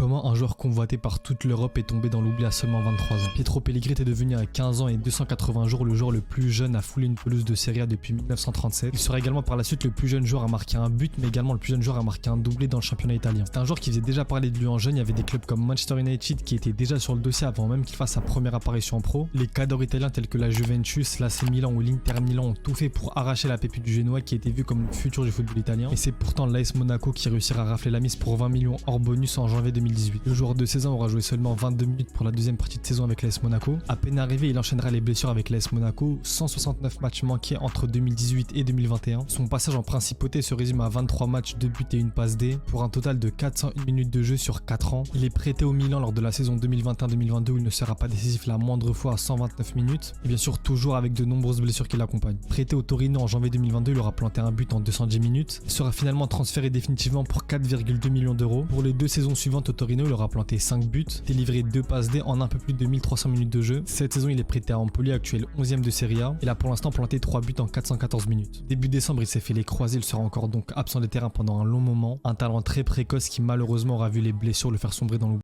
Comment un joueur convoité par toute l'Europe est tombé dans l'oubli à seulement 23 ans? Pietro Pellegrini est devenu à 15 ans et 280 jours le joueur le plus jeune à fouler une pelouse de Serie A depuis 1937. Il sera également par la suite le plus jeune joueur à marquer un but, mais également le plus jeune joueur à marquer un doublé dans le championnat italien. C'est un joueur qui faisait déjà parler de lui en jeune. Il y avait des clubs comme Manchester United qui étaient déjà sur le dossier avant même qu'il fasse sa première apparition en pro. Les cadors italiens tels que la Juventus, l'AC Milan ou l'Inter Milan ont tout fait pour arracher la pépite du Génois qui était vu comme le futur du football italien. Et c'est pourtant l'AS Monaco qui réussira à rafler la mise pour 20 millions hors bonus en janvier 2018. Le joueur de 16 ans aura joué seulement 22 minutes pour la deuxième partie de saison avec l'AS Monaco. À peine arrivé, il enchaînera les blessures avec l'AS Monaco, 169 matchs manqués entre 2018 et 2021. Son passage en principauté se résume à 23 matchs, 2 buts et une passe D, pour un total de 401 minutes de jeu sur 4 ans. Il est prêté au Milan lors de la saison 2021-2022 où il ne sera pas décisif la moindre fois à 129 minutes, et bien sûr toujours avec de nombreuses blessures qui l'accompagnent. Prêté au Torino en janvier 2022, il aura planté un but en 210 minutes. Il sera finalement transféré définitivement pour 4,2 millions d'euros. Pour les 2 saisons suivantes au Torino, il aura planté 5 buts, délivré 2 passes D en un peu plus de 1300 minutes de jeu. Cette saison, il est prêté à Empoli, actuel 11e de Serie A. Il a pour l'instant planté 3 buts en 414 minutes. Début décembre, il s'est fait les croisés, il sera encore donc absent des terrains pendant un long moment. Un talent très précoce qui malheureusement aura vu les blessures le faire sombrer dans l'oubli.